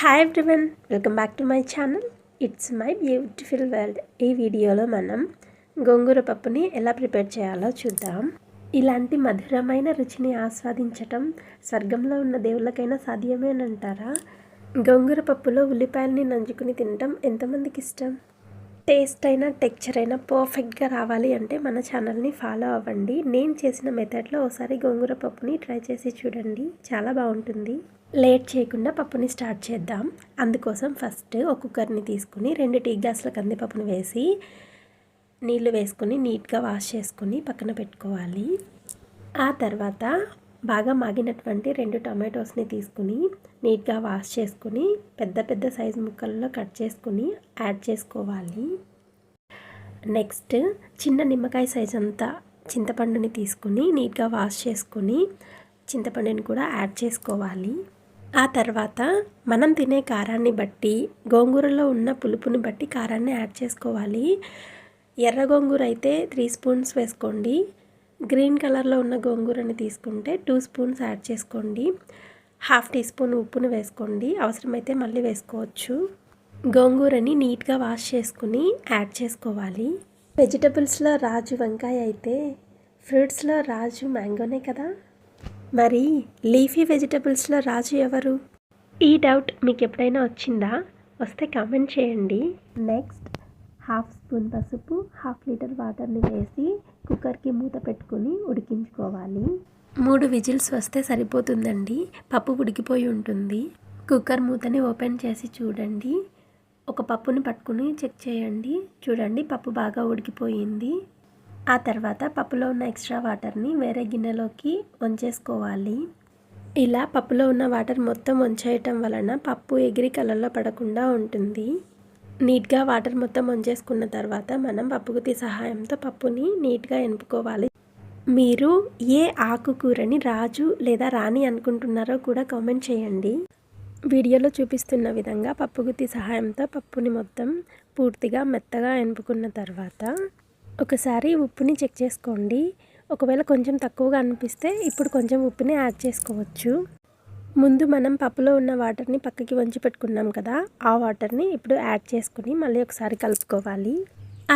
Hi everyone, welcome back to my channel. It's my beautiful world. ఈ వీడియోలో మనం గోంగూర పప్పుని ఎలా ప్రిపేర్ చేయాలో చూద్దాం. ఇలాంటి మధురమైన రుచిని ఆస్వాదించటం స్వర్గంలో ఉన్న దేవుళ్ళకైనా సాధ్యమేనంటారా? గోంగూర పప్పులో ఉల్లిపాయలని నంచుకుని తినటం ఎంతమందికి ఇష్టం? టేస్ట్ అయినా టెక్చర్ అయినా పర్ఫెక్ట్గా రావాలి అంటే మన ఛానల్ని ఫాలో అవ్వండి. నేను చేసిన మెథడ్లో ఒకసారి గోంగూర పప్పుని ట్రై చేసి చూడండి, చాలా బాగుంటుంది. లేట్ చేయకుండా పప్పుని స్టార్ట్ చేద్దాం. అందుకోసం ఫస్ట్ ఒక కుక్కర్ని తీసుకుని 2 టీ గ్లాసుల కందిపప్పును వేసి నీళ్లు వేసుకొని నీట్గా వాష్ చేసుకొని పక్కన పెట్టుకోవాలి. ఆ తర్వాత బాగా మాగినటువంటి 2 టొమాటోస్ని తీసుకుని నీట్గా వాష్ చేసుకుని పెద్ద పెద్ద సైజు ముక్కల్లో కట్ చేసుకుని యాడ్ చేసుకోవాలి. నెక్స్ట్ చిన్న నిమ్మకాయ సైజ్ అంతా చింతపండుని తీసుకుని నీట్గా వాష్ చేసుకుని చింతపండుని కూడా యాడ్ చేసుకోవాలి. ఆ తర్వాత మనం తినే కారాన్ని బట్టి గోంగూరలో ఉన్న పులుపుని బట్టి కారాన్ని యాడ్ చేసుకోవాలి. ఎర్ర గోంగూర అయితే 3 స్పూన్స్ వేసుకోండి. గ్రీన్ కలర్లో ఉన్న గోంగూరని తీసుకుంటే 2 స్పూన్స్ యాడ్ చేసుకోండి. 1/2 టీ స్పూన్ ఉప్పును వేసుకోండి, అవసరమైతే మళ్ళీ వేసుకోవచ్చు. గోంగూరని నీట్గా వాష్ చేసుకుని యాడ్ చేసుకోవాలి. వెజిటబుల్స్లో రాజు వంకాయ అయితే ఫ్రూట్స్లో రాజు మ్యాంగోనే కదా. మరి లీఫీ వెజిటబుల్స్లో రాజు ఎవరు? ఈ డౌట్ మీకు ఎప్పుడైనా వచ్చిందా? వస్తే కామెంట్ చేయండి. నెక్స్ట్ 1/2 స్పూన్ పసుపు, 1/2 లీటర్ వాటర్ని వేసి కుక్కర్కి మూత పెట్టుకుని ఉడికించుకోవాలి. 3 విజిల్స్ వస్తే సరిపోతుందండి, పప్పు ఉడికిపోయి ఉంటుంది. కుక్కర్ మూతని ఓపెన్ చేసి చూడండి. ఒక పప్పుని పట్టుకుని చెక్ చేయండి. చూడండి, పప్పు బాగా ఉడికిపోయింది. ఆ తర్వాత పప్పులో ఉన్న ఎక్స్ట్రా వాటర్ని వేరే గిన్నెలోకి వంచేసుకోవాలి. ఇలా పప్పులో ఉన్న వాటర్ మొత్తం వంచేయటం వలన పప్పు ఎగిరి కలర్లో పడకుండా ఉంటుంది. నీట్గా వాటర్ మొత్తం వంచేసుకున్న తర్వాత మనం పప్పుగుత్తి సహాయంతో పప్పుని నీట్గా ఎనుపుకోవాలి. మీరు ఏ ఆకుకూరని రాజు లేదా రాణి అనుకుంటున్నారో కూడా కామెంట్ చేయండి. వీడియోలో చూపిస్తున్న విధంగా పప్పుగుత్తి సహాయంతో పప్పుని మొత్తం పూర్తిగా మెత్తగా ఎనుపుకున్న తర్వాత ఒకసారి ఉప్పుని చెక్ చేసుకోండి. ఒకవేళ కొంచెం తక్కువగా అనిపిస్తే ఇప్పుడు కొంచెం ఉప్పుని యాడ్ చేసుకోవచ్చు. ముందు మనం పప్పులో ఉన్న వాటర్ని పక్కకి వంచి పెట్టుకున్నాం కదా, ఆ వాటర్ని ఇప్పుడు యాడ్ చేసుకుని మళ్ళీ ఒకసారి కలుపుకోవాలి.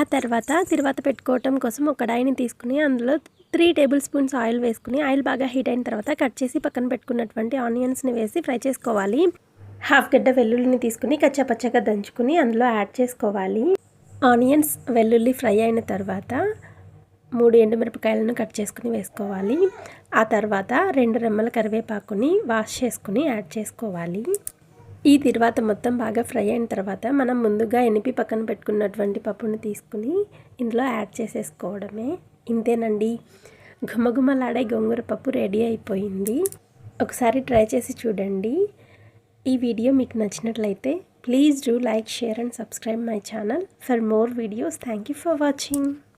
ఆ తర్వాత తిరువాత పెట్టుకోవటం కోసం ఒక కడాయిని తీసుకుని అందులో 3 టేబుల్ స్పూన్స్ ఆయిల్ వేసుకుని ఆయిల్ బాగా హీట్ అయిన తర్వాత కట్ చేసి పక్కన పెట్టుకున్నటువంటి ఆనియన్స్ని వేసి ఫ్రై చేసుకోవాలి. 1/2 గడ్డ వెల్లుల్లిని తీసుకుని కచ్చాపచ్చగా దంచుకుని అందులో యాడ్ చేసుకోవాలి. ఆనియన్స్ వెల్లుల్లి ఫ్రై అయిన తర్వాత 3 ఎండుమిరపకాయలను కట్ చేసుకుని వేసుకోవాలి. ఆ తర్వాత 2 రెమ్మల కరివేపాకుని వాష్ చేసుకుని యాడ్ చేసుకోవాలి. ఈ తర్వాత మొత్తం బాగా ఫ్రై అయిన తర్వాత మనం ముందుగా ఎనిపి పక్కన పెట్టుకున్నటువంటి పప్పుని తీసుకుని ఇందులో యాడ్ చేసేసుకోవడమే. ఇంతేనండి, గుమగుమలాడే గోంగూర పప్పు రెడీ అయిపోయింది. ఒకసారి ట్రై చేసి చూడండి. ఈ వీడియో మీకు నచ్చినట్లయితే please do like, share and subscribe my channel for more videos. Thank you for watching.